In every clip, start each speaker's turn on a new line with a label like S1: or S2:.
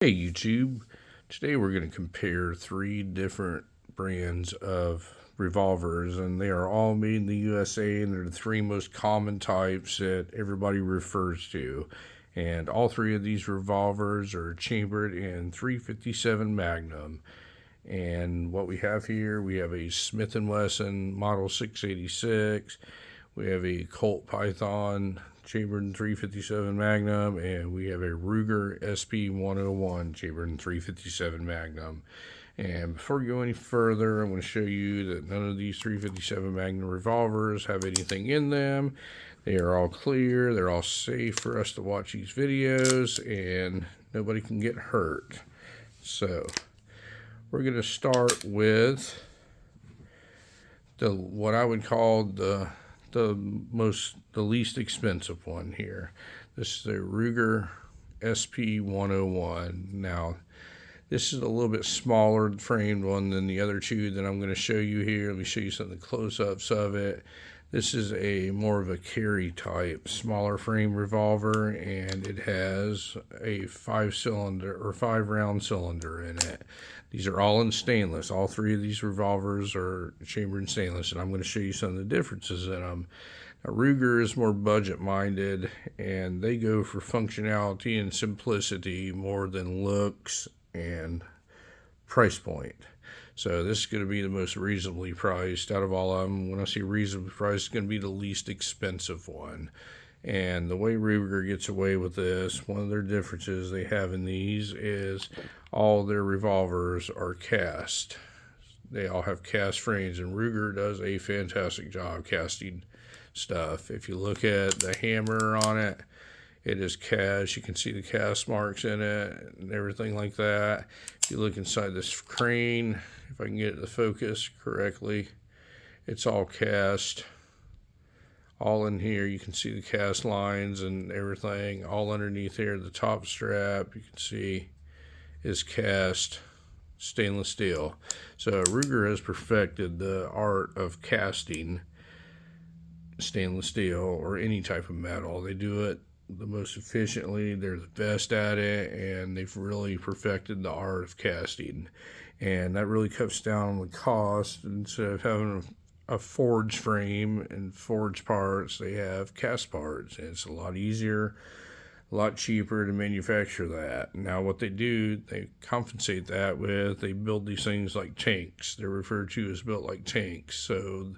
S1: Hey YouTube, today we're going to compare three different brands of revolvers, and they are all made in the USA, and they're the three most common types that everybody refers to. And all three of these revolvers are chambered in 357 Magnum. And what we have here, we have a Smith & Wesson Model 686, we have a Colt Python chambered in 357 Magnum, and we have a Ruger SP-101 chambered in 357 Magnum. And before we go any further, I'm going to show you that none of these 357 Magnum revolvers have anything in them. They are all clear, they're all safe for us to watch these videos, and nobody can get hurt. So we're going to start with what I would call the least expensive one here. This is the Ruger SP-101. Now, this is a little bit smaller framed one than the other two that I'm going to show you here. Let me show you some of the close-ups of it. This is a more of a carry type, smaller frame revolver, and it has a 5-round cylinder in it. These are all in stainless. All three of these revolvers are chambered in stainless, and I'm going to show you some of the differences in them. Now, Ruger is more budget-minded, and they go for functionality and simplicity more than looks and price point. So this is going to be the most reasonably priced out of all of them. When I say reasonably priced, it's going to be the least expensive one. And the way Ruger gets away with this, one of their differences they have in these is all their revolvers are cast. They all have cast frames, and Ruger does a fantastic job casting stuff. If you look at the hammer on it, it is cast. You can see the cast marks in it and everything like that. If you look inside this crane, if I can get it to focus correctly, it's all cast. All in here, you can see the cast lines and everything. All underneath here, the top strap, you can see is cast stainless steel. So Ruger has perfected the art of casting stainless steel or any type of metal. They do it the most efficiently. They're the best at it, and they've really perfected the art of casting, and that really cuts down on the cost. Instead of having a forged frame and forged parts, they have cast parts, and it's a lot easier, a lot cheaper to manufacture that. Now what they do, they compensate that with, they build these things like tanks. They're referred to as built like tanks. So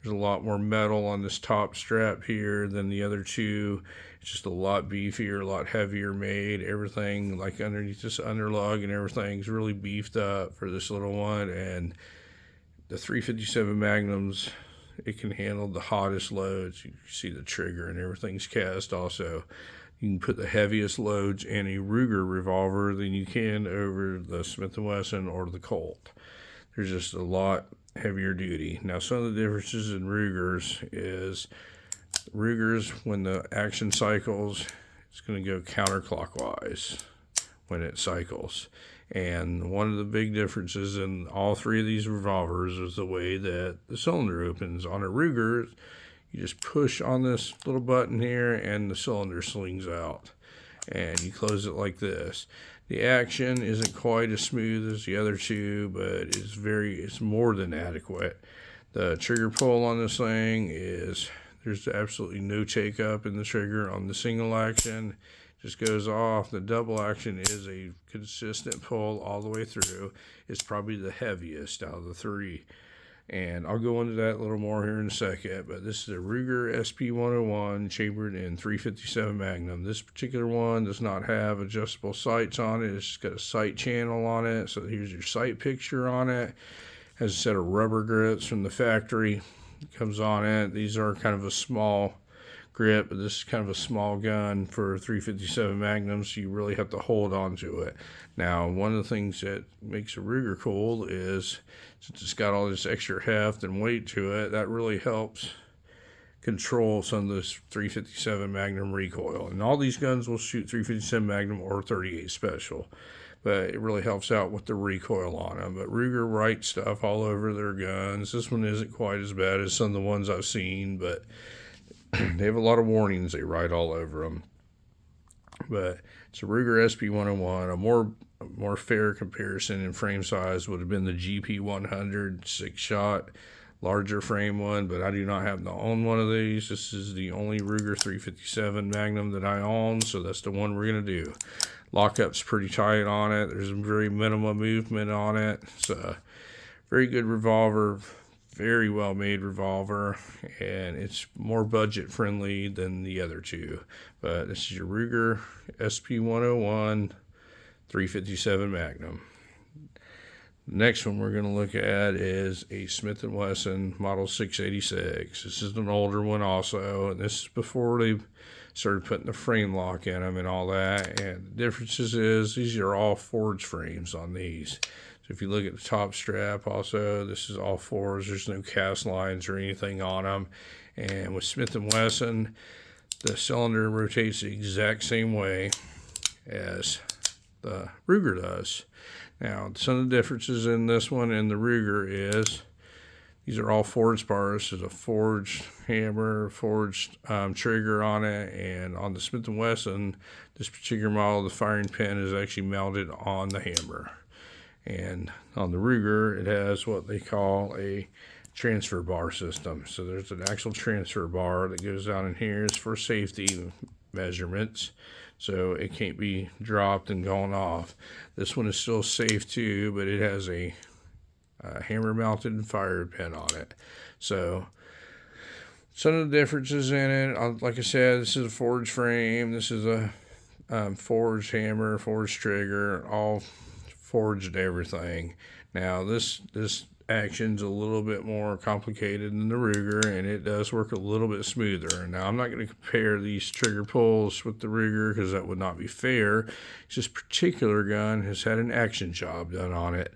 S1: there's a lot more metal on this top strap here than the other two. It's just a lot beefier, a lot heavier made. Everything like underneath this underlug and everything's really beefed up for this little one. And the 357 Magnums, it can handle the hottest loads. You see the trigger and everything's cast also. You can put the heaviest loads in a Ruger revolver than you can over the Smith & Wesson or the Colt. There's just a lot heavier duty. Now, some of the differences in Rugers is when the action cycles, it's going to go counterclockwise when it cycles. And one of the big differences in all three of these revolvers is the way that the cylinder opens. On a Ruger, you just push on this little button here and the cylinder slings out, and you close it like this. The action isn't quite as smooth as the other two, but it's more than adequate. The trigger pull on this thing is, there's absolutely no take up in the trigger on the single action. Just goes off. The double action is a consistent pull all the way through. It's probably the heaviest out of the three, and I'll go into that a little more here in a second. But this is a Ruger SP-101 chambered in 357 Magnum. This particular one does not have adjustable sights on it. It's just got a sight channel on it. So here's your sight picture on it. Has a set of rubber grips from the factory. It comes on it. These are kind of a small grip, but this is kind of a small gun for 357 Magnum, so you really have to hold on to it. Now, one of the things that makes a Ruger cool is, since it's got all this extra heft and weight to it, that really helps control some of this 357 Magnum recoil. And all these guns will shoot 357 Magnum or 38 Special, but it really helps out with the recoil on them. But Ruger writes stuff all over their guns. This one isn't quite as bad as some of the ones I've seen, but they have a lot of warnings they write all over them. But it's a Ruger SP101. A more fair comparison in frame size would have been the GP100 6-shot, larger frame one, but I do not happen to own one of these. This is the only Ruger 357 Magnum that I own, so that's the one we're going to do. Lockup's pretty tight on it. There's very minimal movement on it. It's a very good revolver, very well made revolver, and it's more budget friendly than the other two. But this is your Ruger SP101 357 Magnum. The next one we're going to look at is a Smith & Wesson Model 686. This is an older one also, and this is before they started putting the frame lock in them and all that. And the differences is these are all forged frames on these. So if you look at the top strap also, this is all forged. There's no cast lines or anything on them. And with Smith & Wesson, the cylinder rotates the exact same way as the Ruger does. Now, some of the differences in this one and the Ruger is these are all forged bars. There's a forged hammer, forged trigger on it, and on the Smith & Wesson, this particular model, the firing pin is actually mounted on the hammer. And on the Ruger, it has what they call a transfer bar system. So there's an actual transfer bar that goes down in here. It's for safety measurements, so it can't be dropped and gone off. This one is still safe too, but it has a hammer mounted fire pin on it. So some of the differences in it, like I said, this is a forged frame. This is a forged hammer, forged trigger, all forged everything. Now this action's a little bit more complicated than the Ruger, and it does work a little bit smoother. Now I'm not going to compare these trigger pulls with the Ruger because that would not be fair. This particular gun has had an action job done on it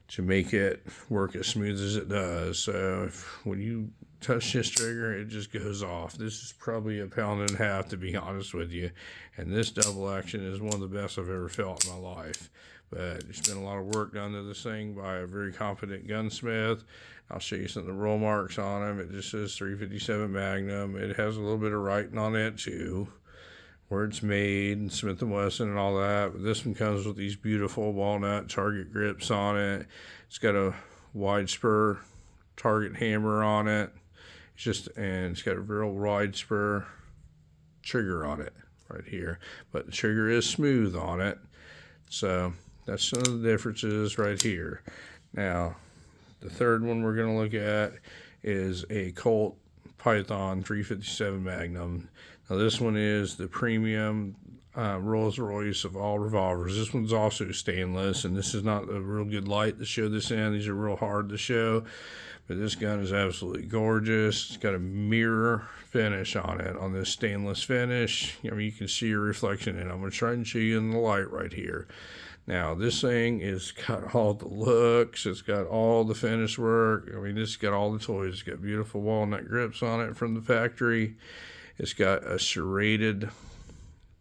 S1: to make it work as smooth as it does. So when you touch this trigger, it just goes off. This is probably 1.5 pounds, to be honest with you, and this double action is one of the best I've ever felt in my life. But there's been a lot of work done to this thing by a very competent gunsmith. I'll show you some of the roll marks on them. It just says 357 Magnum. It has a little bit of writing on it too, where it's made, and Smith & Wesson and all that. But this one comes with these beautiful walnut target grips on it. It's got a wide spur target hammer on it. And it's got a real wide spur trigger on it right here. But the trigger is smooth on it. So that's some of the differences right here. Now, the third one we're going to look at is a Colt Python 357 Magnum. Now, this one is the premium Rolls Royce of all revolvers. This one's also stainless, and this is not a real good light to show this in. These are real hard to show, but this gun is absolutely gorgeous. It's got a mirror finish on it, on this stainless finish. I mean, you can see your reflection in it. I'm going to try and show you in the light right here. Now, this thing is got all the looks. It's got all the finish work. I mean, it's got all the toys. It's got beautiful walnut grips on it from the factory. It's got a serrated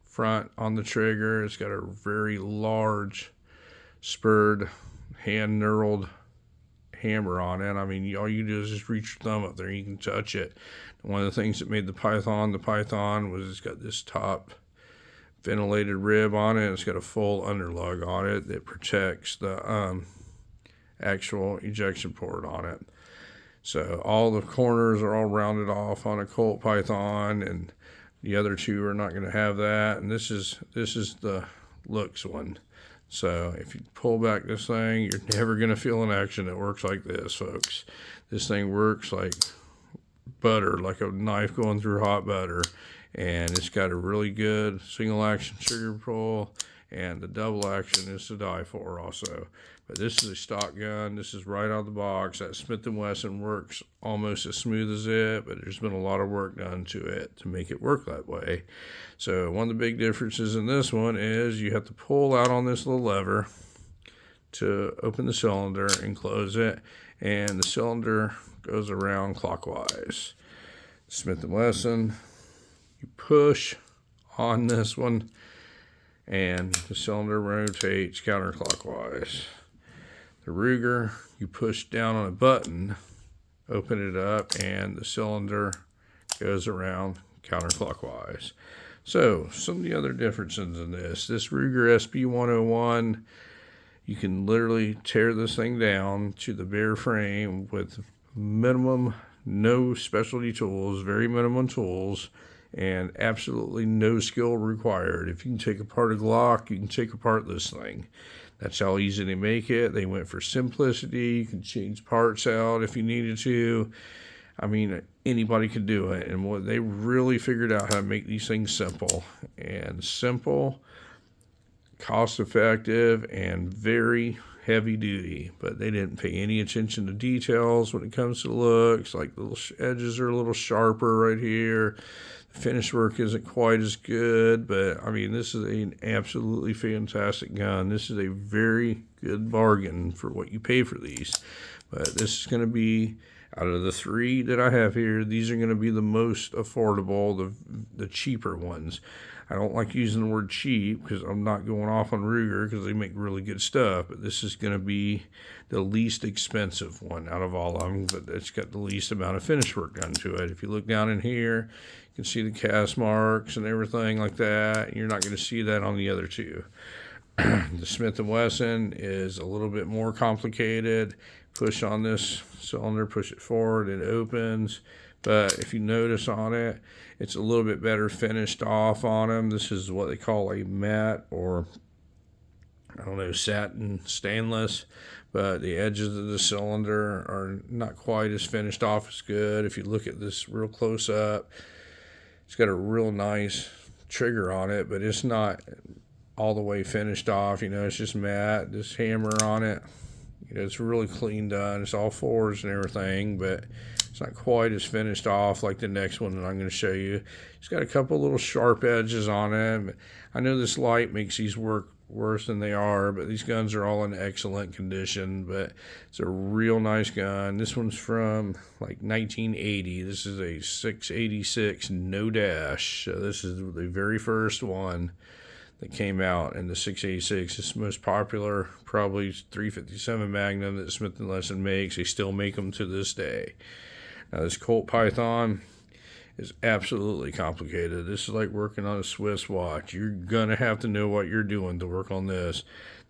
S1: front on the trigger. It's got a very large spurred hand knurled hammer on it. I mean, all you do is just reach your thumb up there and you can touch it. One of the things that made the Python was it's got this top ventilated rib on it. It's got a full underlug on it that protects the actual ejection port on it. So all the corners are all rounded off on a Colt Python, and the other two are not going to have that. And this is the looks one. So if you pull back this thing, you're never going to feel an action that works like this, folks. This thing works like butter, like a knife going through hot butter. And it's got a really good single action trigger pull, and the double action is to die for also. But this is a stock gun. This is right out of the box. That Smith & Wesson works almost as smooth as it, but there's been a lot of work done to it to make it work that way. So one of the big differences in this one is you have to pull out on this little lever to open the cylinder and close it, and the cylinder goes around clockwise. Smith & Wesson, you push on this one and the cylinder rotates counterclockwise. The Ruger, you push down on a button, open it up, and the cylinder goes around counterclockwise. So, some of the other differences in this Ruger SB101, you can literally tear this thing down to the bare frame with minimum, no specialty tools, very minimum tools, and absolutely no skill required. If you can take apart a Glock, you can take apart this thing. That's how easy they make it. They went for simplicity. You can change parts out if you needed to. I mean, anybody could do it. And what they really figured out how to make these things simple. And simple, cost effective, and very heavy duty. But they didn't pay any attention to details when it comes to looks. Like the edges are a little sharper right here. The finish work isn't quite as good. But I mean, this is an absolutely fantastic gun. This is a very good bargain for what you pay for these. But this is going to be, out of the three that I have here, these are going to be the most affordable, the cheaper ones. I don't like using the word cheap because I'm not going off on Ruger because they make really good stuff, but this is going to be the least expensive one out of all of them, but it's got the least amount of finish work done to it. If you look down in here, you can see the cast marks and everything like that. You're not going to see that on the other two. The Smith & Wesson is a little bit more complicated. Push on this cylinder, push it forward, it opens. But if you notice on it, it's a little bit better finished off on them. This is what they call a matte, or I don't know, satin stainless. But the edges of the cylinder are not quite as finished off as good. If you look at this real close up, it's got a real nice trigger on it, but it's not all the way finished off. You know, it's just matte. This hammer on it, you know, it's really clean done. It's all fours and everything, but it's not quite as finished off like the next one that I'm going to show you. It's got a couple little sharp edges on it. I know this light makes these work worse than they are, but these guns are all in excellent condition. But it's a real nice gun. This one's from like 1980. This is a 686 no dash. So this is the very first one that came out in the 686. It's the most popular, probably 357 Magnum that Smith & Wesson makes. They still make them to this day. Now this Colt Python is absolutely complicated. This is like working on a Swiss watch. You're gonna have to know what you're doing to work on this.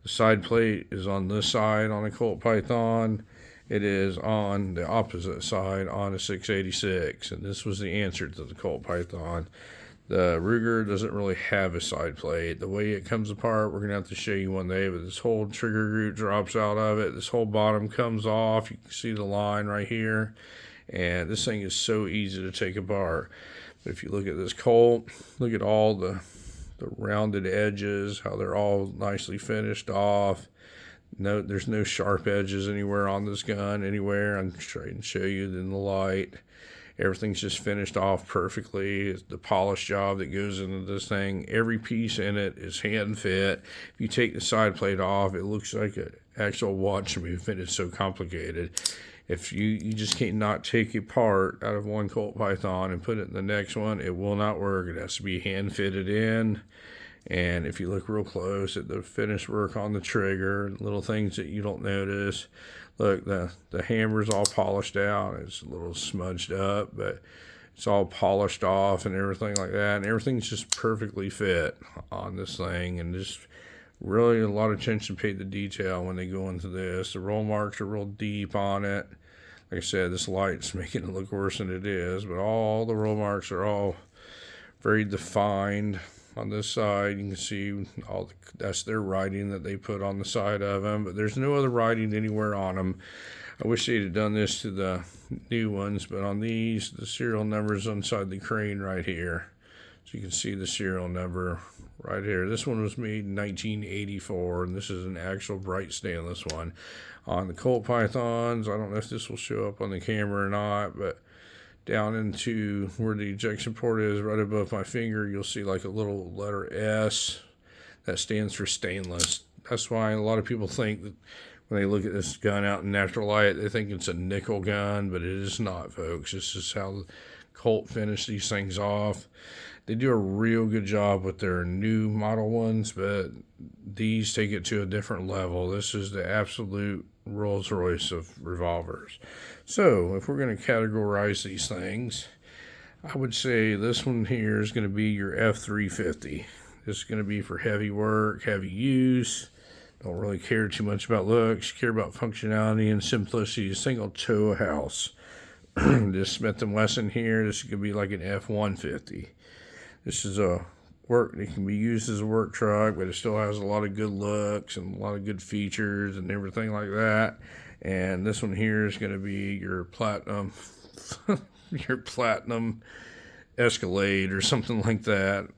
S1: The side plate is on this side on a Colt Python. It is on the opposite side on a 686, and this was the answer to the Colt Python. The Ruger doesn't really have a side plate. The way it comes apart, we're going to have to show you one day, but this whole trigger group drops out of it. This whole bottom comes off. You can see the line right here. And this thing is so easy to take apart. But if you look at this Colt, look at all the rounded edges, how they're all nicely finished off. No, there's no sharp edges anywhere on this gun, anywhere. I'm trying to show you in the light. Everything's just finished off perfectly. It's the polish job that goes into this thing. Every piece in it is hand fit. If you take the side plate off, it looks like an actual watch movement. It's so complicated. If you just can't not take a part out of one Colt Python and put it in the next one, it will not work. It has to be hand fitted in. And if you look real close at the finish work on the trigger, little things that you don't notice. Look, the hammer's all polished out. It's a little smudged up, but it's all polished off and everything like that. And everything's just perfectly fit on this thing. And just really a lot of attention paid to detail when they go into this. The roll marks are real deep on it. Like I said, this light's making it look worse than it is, but all the roll marks are all very defined. On this side, you can see that's their writing that they put on the side of them, but there's no other writing anywhere on them. I wish they'd have done this to the new ones, but on these, the serial number is inside the crane right here. So you can see the serial number right here. This one was made in 1984, and this is an actual bright stainless one. On the Colt Pythons, I don't know if this will show up on the camera or not, but down into where the ejection port is, right above my finger, you'll see like a little letter S. That stands for stainless. That's why a lot of people think that when they look at this gun out in natural light, they think it's a nickel gun, but it is not, folks. This is how Colt finished these things off. They do a real good job with their new model ones, but these take it to a different level. This is the absolute Rolls Royce of revolvers. So if we're going to categorize these things, I would say this one here is going to be your F350. This is going to be for heavy work, heavy use. Don't really care too much about looks. Care about functionality and simplicity. This thing will tow a house. This Smith & Wesson here, this is going to be like an F-150. This is a work, it can be used as a work truck, but it still has a lot of good looks and a lot of good features and everything like that. And this one here is going to be your platinum your platinum Escalade or something like that,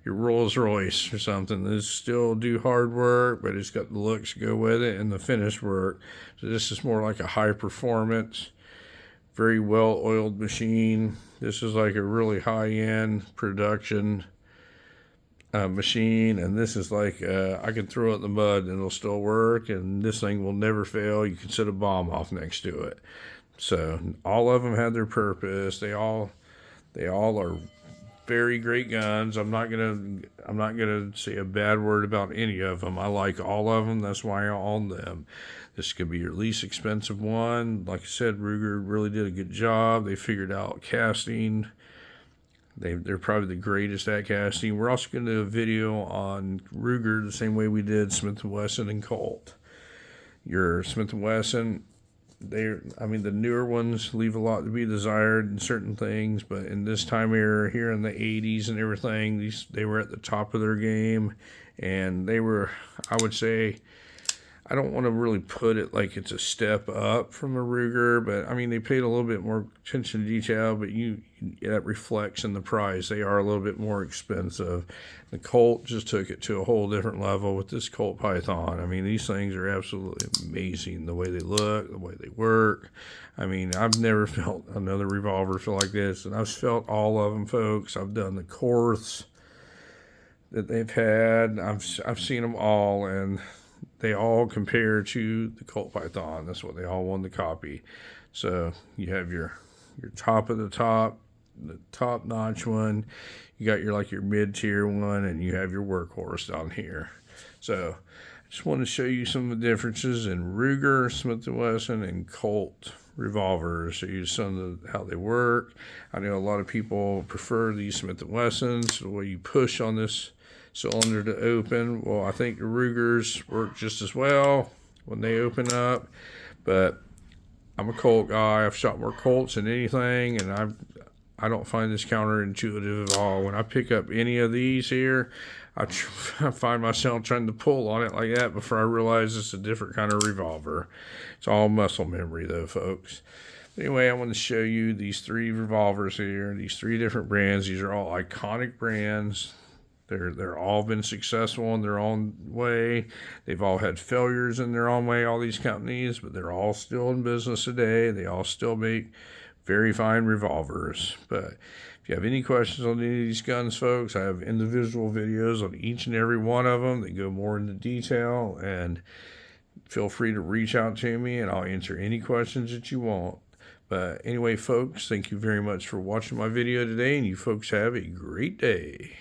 S1: your Rolls Royce or something. This still do hard work, but it's got the looks to go with it and the finished work. So this is more like a high performance, very well oiled machine. This is like a really high end production machine, and this is like I can throw it in the mud and it'll still work, and this thing will never fail. You can set a bomb off next to it. So all of them have their purpose. They all are very great guns. I'm not gonna say a bad word about any of them. I like all of them. That's why I own them. This could be your least expensive one. Like I said, Ruger really did a good job. They figured out casting. They're probably the greatest at casting. We're also going to do a video on Ruger the same way we did Smith & Wesson and Colt. Your Smith & Wesson, the newer ones leave a lot to be desired in certain things, but in this time era here in the 80s and everything, they were at the top of their game, and they were, I would say, I don't want to really put it like it's a step up from a Ruger, but I mean, they paid a little bit more attention to detail, but that reflects in the price. They are a little bit more expensive. The Colt just took it to a whole different level with this Colt Python. I mean, these things are absolutely amazing. The way they look, the way they work. I mean, I've never felt another revolver feel like this, and I've felt all of them, folks. I've done the Korths that they've had. I've seen them all, and they all compare to the Colt Python. That's what they all want to copy. So you have your top of the top notch one. You got your mid-tier one, and you have your workhorse down here. So I just want to show you some of the differences in Ruger, Smith & Wesson, and Colt revolvers. Show you some of how they work. I know a lot of people prefer these Smith & Wessons, the way you push on this cylinder to open. Well, I think the Rugers work just as well when they open up, but I'm a Colt guy. I've shot more Colts than anything, and I don't find this counterintuitive at all. When I pick up any of these here, I find myself trying to pull on it like that before I realize it's a different kind of revolver. It's all muscle memory though, folks. Anyway, I want to show you these three revolvers here, these three different brands. These are all iconic brands. They're all been successful in their own way. They've all had failures in their own way, all these companies, but they're all still in business today. They all still make very fine revolvers. But if you have any questions on any of these guns, folks, I have individual videos on each and every one of them that go more into detail, and feel free to reach out to me and I'll answer any questions that you want. But anyway, folks, thank you very much for watching my video today, and you folks have a great day.